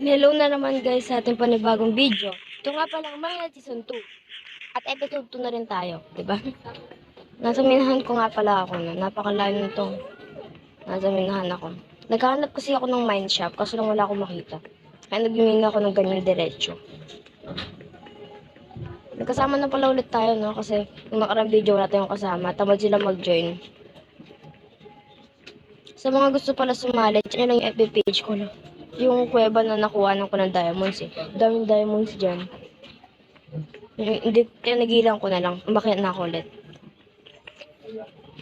Hello na naman guys sa ating panibagong video. Ito nga pala ang mga season 2. At episode 2 na rin tayo, di ba? Nasa minahan ko nga pala ako na. Napakalayo nito. Nasa minahan ako. Naghahanap kasi ako ng mine shop kasi lang wala akong makita. Kaya nagmimina ako ng ganyan diretso. Nagkasama na pala ulit tayo, no? Kasi yung nakarang video wala tayong kasama. Tamad sila mag-join. Sa mga gusto pala sumali, check nyo lang yung FB page ko, no? Yung kuweba na nakuha ko ng diamonds, eh. Daming diamonds dyan. Hindi, kaya nagilang ko na lang. Umakyat na ako ulit.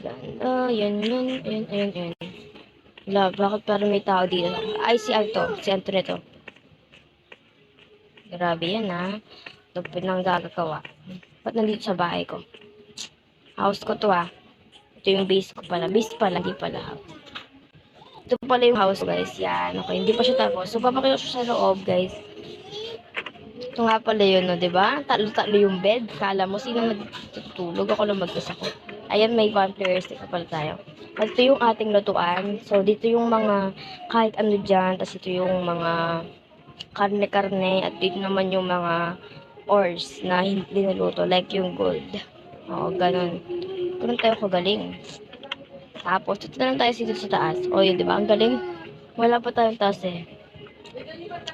Yan. Wala, bakit parang may tao dito? Ay, si Alto. Si Antonio. Grabe yan, ha. Ito pinang gagagawa. Ba't nandito sa bahay ko? House ko to, ha. Ito yung base ko pala. Base pala, hindi pala house. Ito pala yung house, guys. Yan, okay. Hindi pa siya tapos. So, papakita ko sa loob, guys. Ito nga pala yun, no, diba? Talo-talo yung bed. Kala mo, sino nagtutulog? Ako lang mag-isa ko. Ayan, may vampire stick na pala tayo. At ito yung ating lutuan. So, dito yung mga kahit ano dyan. Tapos ito yung mga karne-karne. At dito naman yung mga ores na hindi naluto. Like yung gold. Oo, ganun. Ganun tayo kagaling. Tapos, dito na lang tayo dito sa taas. O, yun, diba? Ang galing. Wala pa tayong taas, eh.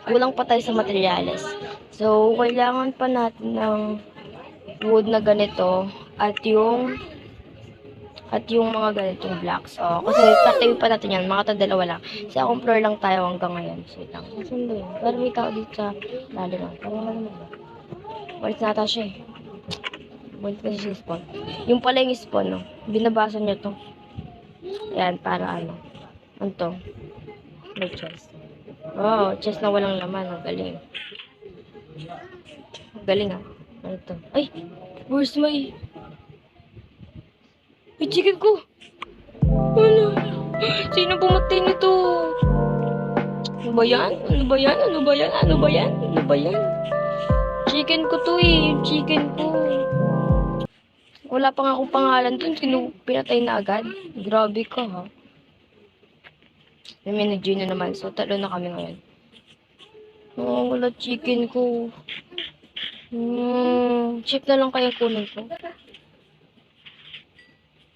Kulang pa tayo sa materyales. So, kailangan pa natin ng wood na ganito at yung mga ganitong blocks. Oh, kasi tatayo pa natin yan. Mga dalawa lang. Sa akong floor lang tayo hanggang ngayon. So, lang. Saan ba yun? Pero may tao dito sa lalim. Parang naman ba? Walit nata siya, eh. Walit kasi siya spawn. Yung pala yung spawn, no? Binabasa niya to. Ayan, para ano. Ano to? May chest. Oh, chest na walang laman. Ang galing. Ang galing, ah. Ano to? Ay! Where's my chicken ko? Ano? Sino pumatay nito? Ano ba yan? Ano ba yan? Ano ba yan? Ano ba yan? Ano ba yan? Chicken ko to, eh. Yung chicken ko. Wala pa nga akong pangalan dun. Pinatay na agad. Grabe ka, ha? May manager na naman. So, talo na kami ngayon. Oh, wala chicken ko. Chip na lang kaya kunin ko.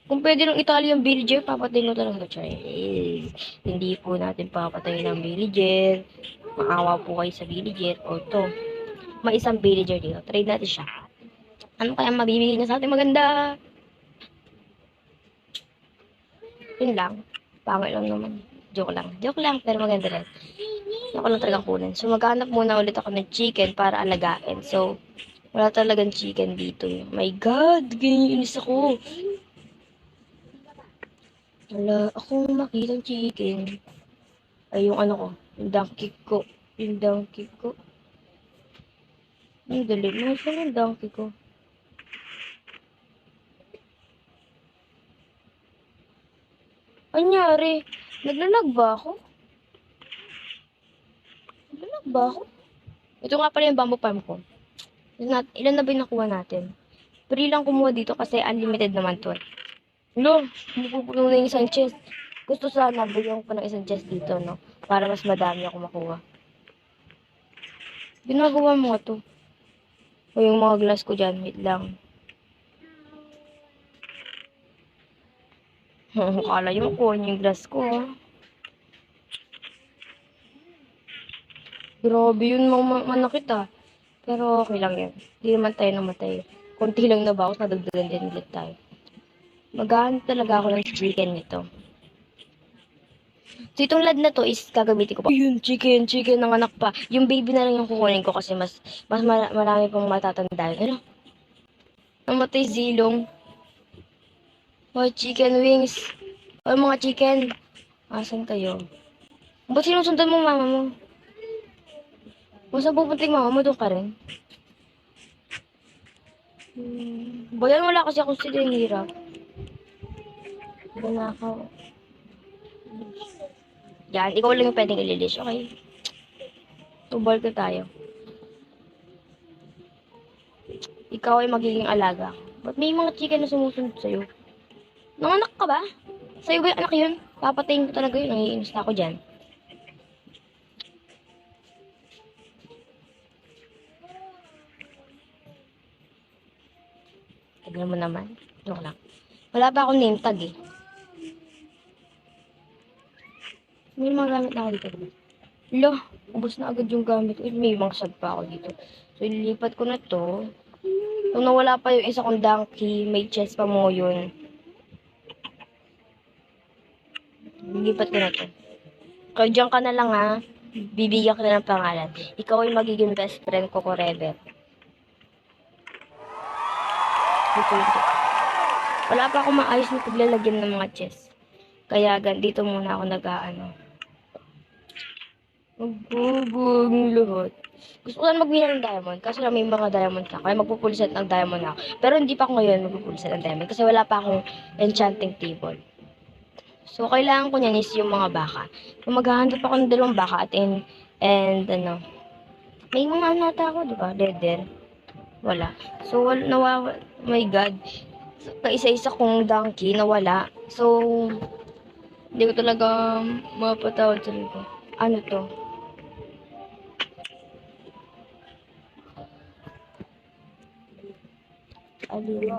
Kung pwede lang Italian villager, papatayin ko talaga siya. Hindi po natin papatayin ng villager. Maawa po kayo sa villager. O to, may isang villager dito. Trade natin siya. Ano kaya mabibigyan niya sa atin maganda? Yun lang. Pangit lang naman. Joke lang, pero maganda rin. Ako lang talagang kunin. So, maghanap muna ulit ako ng chicken para alagain. So, wala talagang chicken dito. My God! Ganyan inis ako. Wala akong makitang chicken. Ay, yung ano ko. Yung donkey ko. Ang dali. Nasaan yung donkey ko? Anyari? Naglalag ba ako? Ito nga pala yung bamboo farm ko. Ilan na ba yung nakuha natin? Free lang kumuha dito kasi unlimited naman to. No, mapupuno na yung isang chest. Gusto sana bigyan ko ng isang chest dito, no? Para mas madami ako makuha. Ginagawa mo nga to. O yung mga glass ko dyan, wait lang. Kala yung kuha yung glass ko, ha? Grabe yun, manakit, ah. Pero okay lang yan. Hindi naman tayo namatay. Konti lang na bawas, nadagdagan din ulit tayo. Maghahanap talaga ako ng chicken nito. So, itong lad na to is gagamitin ko pa. Yun, chicken ng anak pa. Yung baby na lang yung kukunin ko kasi mas marami pang matatandaan. Ano? Namatay zilong. Oh, chicken wings. Oh, mga chicken. Asan kayo? Ba't sinusundan mo mama mo? Kung saan pupunta yung mama mo, doon ka rin. Bayan, wala kasi akong sila yung hirap. Wala ako. Yan, ikaw lang yung pwedeng ililis, okay? Tubal ka tayo. Ikaw ay magiging alaga. Ba't may mga chicken na sumusunod sa'yo? Nanganak ka ba? Sa'yo ba yung anak yun? Papatayin ko talaga yun. Nangiinis na ako dyan. Tignan mo naman. Joke lang. Wala pa akong name tag eh. May mga gamit na ako dito. Lo, ubos na agad yung gamit. May mga sad pa ako dito. So, ililipat ko na to. Nung nawala pa yung isa kong donkey, may chest pa mo yun. Ililipat ko na to. Kaya dyan ka na lang ha. Bibigyan ka na ng pangalan. Ikaw ay magiging best friend ko forever. Dito. Wala pa akong maayos na paglalagyan ng mga chest. Kaya dito muna ako nag-aano. Magbubong lahat. Gusto ko lang magbilang ng diamond. Kasi lang may mga diamond na. Kaya magpupulisan ng diamond na ako. Pero hindi pa ako ngayon magpupulisan ng diamond. Kasi wala pa akong enchanting table. So, kailangan ko niyan is yung mga baka. Kung maghahanap ako ng dalawang baka and ano. May mga ano ata ako, di ba? Leather. Wala. So, oh my God. Kaisa-isa kong donkey nawala. So, hindi ko talaga mapatawad sa ko. Ano to? Alin?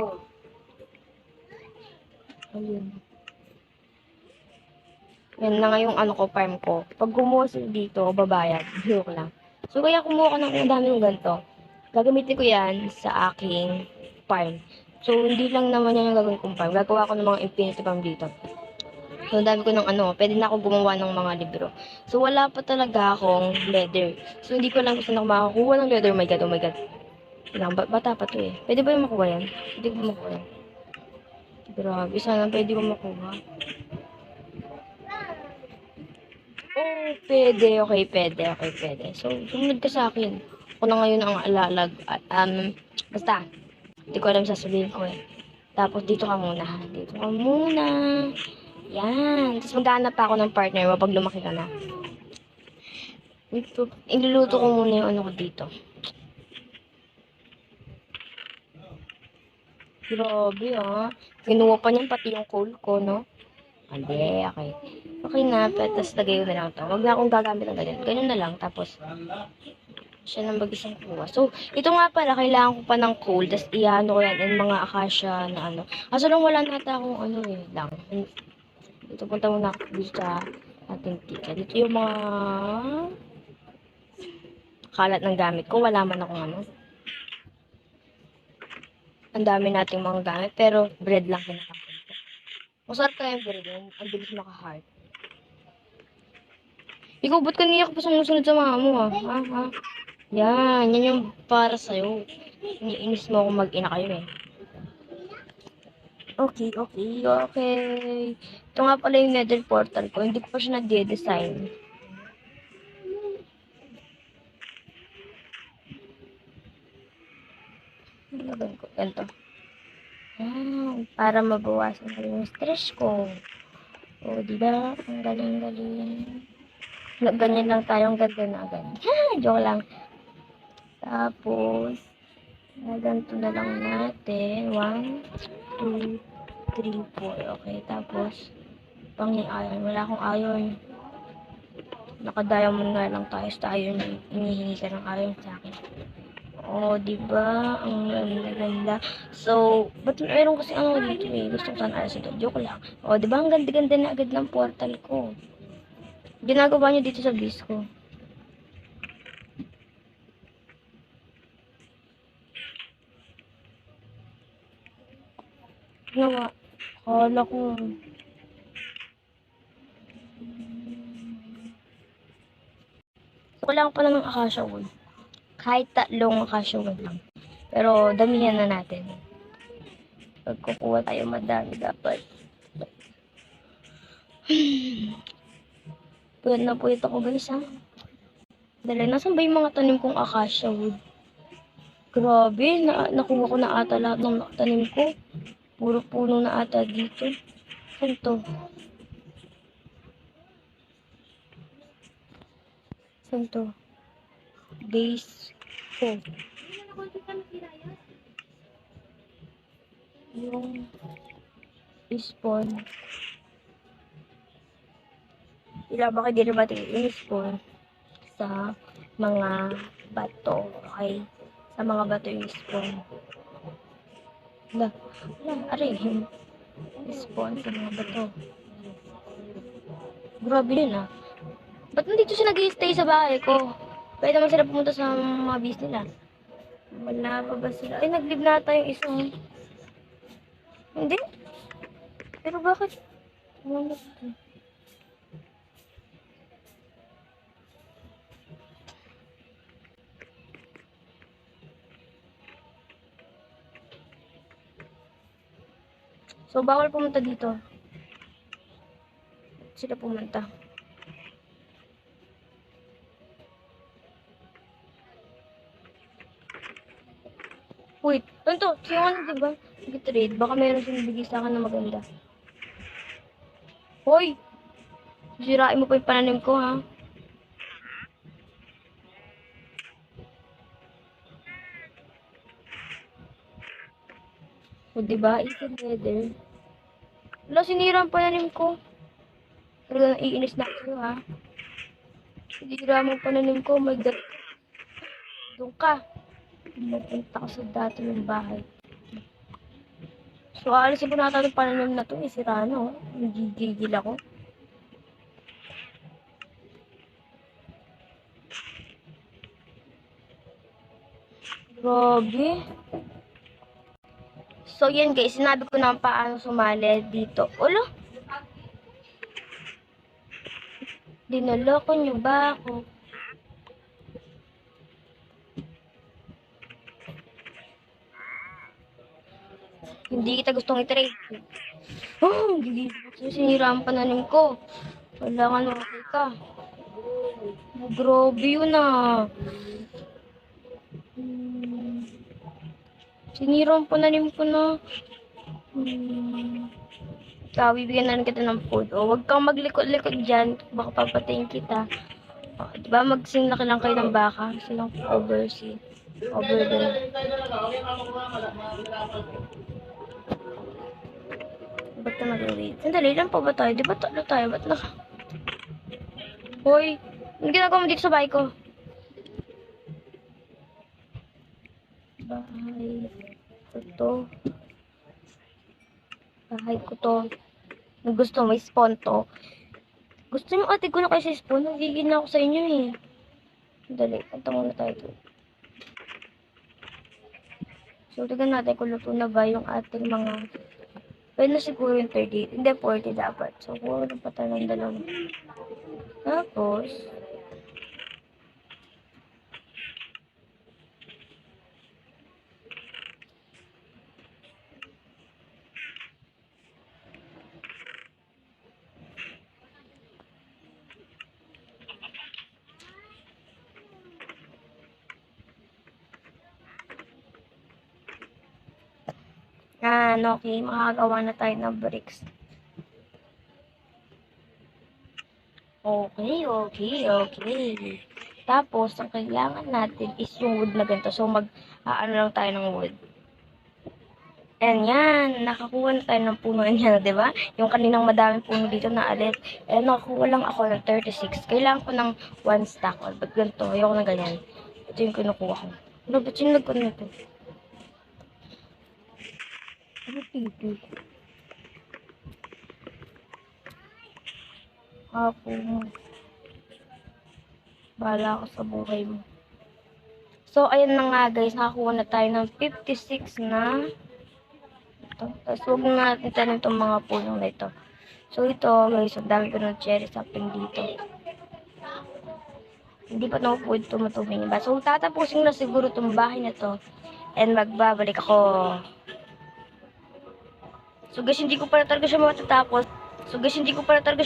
Yan na nga yung ano ko, farm ko. Pag kumuha sila dito, babayad. Joke lang. So, kaya kumuha ko ng dami ng ganito. Gagamitin ko yan sa aking farm. So, hindi lang naman yan yung gagawin kong farm. Gagawa ko ng mga infinity farm dito. So, ang dami ko ng ano, pwede na ako gumawa ng mga libro. So, wala pa talaga akong leather. So, hindi ko lang gusto na makakuha ng leather. Oh my God, oh my God. Bata pa to eh. Pwede ba yung makuha yan? Pwede ko makuha yan. Grabe, sana pwede ko makuha. Oh, pwede. Okay, pwede. So, sumunod ka sa akin. Ako na ngayon ang alalag. Basta, hindi ko alam sasabihin ko eh. Tapos, dito ka muna. Dito ka muna. Yan. Tapos, maghanap pa ako ng partner mo pag lumaki ka na. Iluluto ko muna yung ano ko dito. Grabe ah. Kinuha pa niyan pati yung coal ko, no? Hindi, okay. Okay na, tapos lagay ko na lang ito. Huwag na akong gagamit ng ganyan. Ganyan na lang, tapos siya nang mag-isang kuha. So, ito nga pala, kailangan ko pa ng coal, tapos iano ko yan, and mga akasya na ano. Kaso lang wala nata akong ano eh, lang. Dito punta muna ako dito sa ating tika. Dito yung mga kalat ng gamit ko. Wala man akong ano. Ang dami nating mga gamit, pero bread lang kinakain ko. Masarap kaya yung bread yun. Ang bilis maka-heart. Ikaw, ba't kanina ka pa sumusunod sa mama mo ah? Ha? Yan yung para sa'yo. Iniinis mo akong mag-ina kayo eh. Okay. Ito nga pala yung nether portal ko. Hindi ko pa siya nag-design. Lagyan ko. Ganito. Para mabawasan na yung stress ko. O, diba? Ang galing. Ganyan lang tayong ganda na agad. Joke lang. Tapos, ganito na lang natin. 1, 2, 3, 4. Okay, tapos, pang-iron. Wala akong iron. Naka-diamond nga lang tayo sa iron. Inihingi ka ng iron sa akin. O, diba? Ang ganda. So, ba't meron kasi ano dito eh? Gusto ko sana ayos ito. Joke lang. O, diba? Ang ganda-ganda na agad ng portal ko. Ginagawa niyo dito sa base ko. Ginawa. Kala ko. Wala ko pala ng acacia wood. Kahit 3 acacia wood lang. Pero damihan na natin. Pagkukuha tayo madami dapat. Puyat na puyat ako guys ha. Dali, nasan ba yung mga tanim kong acacia wood? Grabe, nakuha ko na ata lahat ng tanim ko. Puro puno na ata dito. Saan to? Base 4. Yung spawn. Bakit di na ba yung spawn sa mga bato? Okay? Sa mga bato yung spawn. Wala. Wala. Aray. Sponsor na ba to? Grabe yun ah. Ba't nandito siya nag-stay sa bahay ko? Pwede naman sila pumunta sa mga bis nila. Wala pa ba sila? Ay, nag-leave na ata yung isang. Hindi. Pero bakit? Ano to? So, bawal pumunta dito. Sila pumunta. Wait, ito, sino ano, diba? Nag-trade. Baka meron siyang bigay sa akin na maganda. Hoy! Sirain mo pa yung pananim ko, ha? O, diba? Easy leather. Wala, sinira ang pananim ko. Talaga naiinis na ako, ha? Sinira mo ang pananim ko. My God. Doon ka. Mapunta ko sa dati ng bahay. So, aalisin ko na ata yung pananim na to. Sira na, oh. Nagigigil ako. Grabe. So, yan guys. Sinabi ko na paano sumali dito. Ulo? Dinaloko nyo ba ako? Hindi kita gustong i-trade. Oh, hindi ko sinira ang pananim ko. Wala ka naman ka. Oh, grabe yun ah. Sinira ang pananim ko na. Bibigyan na rin kita ng food. O, huwag kang maglikod-likod dyan. Baka papatayin kita. O, diba magsinlaki lang kayo ng baka? Silang oversee. Overload. Ba't na mag-wait? Sandali lang pa ba tayo? Di ba tatlo tayo? Ba't naka... Hoy! Ano ginagawa mo dito sa bahay ko? Bahay ko to. Bahay ko to. Kung gusto may spawn to. Gusto mo ate ko na kayo sa spawn? Nagigil na ako sa inyo eh. Sandali. Punta muna tayo to. So, tignan natin kung luto na ba yung ating mga... Pwede na siguro yung 30. Hindi, 40 dapat. So, kuha na pa tayo ng dalawa. Tapos, okay, makakagawa na tayo ng bricks. Okay. Tapos, ang kailangan natin is yung wood na ganito. So, ano lang tayo ng wood. And yan, nakakuha na tayo ng puno niya, di ba? Yung kaninang madaming puno dito na alit. Nakakuha lang ako ng 36. Kailangan ko ng 1 stack. Ba't ganito? Ayoko na ganyan. Ito yung kinukuha ko. Ano, ba't yung nagkuha nito? Ano tito? Ako mo. Bahala ako sa buhay mo. So, ayan na nga guys. Nakakuha na tayo ng 56 na ito. Tapos, huwag na natin tanin itong mga puno na ito. So, ito guys. Ang dami ko ng cherry sapling dito. Hindi pa naman po ito matubing iba. So, tatapusin na siguro itong bahay na to. And magbabalik ako. So guys, hindi ko pa talaga siya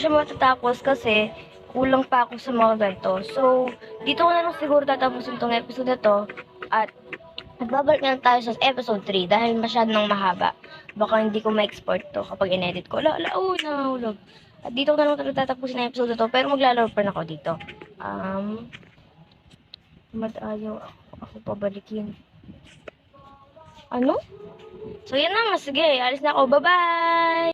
matatapos. Kasi kulang pa ako sa mga ganito. So, dito ko na lang siguro tatapusin tong episode na to. At magbabalik na lang tayo sa episode 3 dahil masyadong mahaba. Baka hindi ko ma-export to kapag in-edit ko. Nahulog. At dito ko na lang talaga tatapusin ang episode na to. Pero maglalaro pa na ako dito. Madayaw ako pabalikin. Ano? So, yan na nga. Sige, alis na ako. Bye-bye!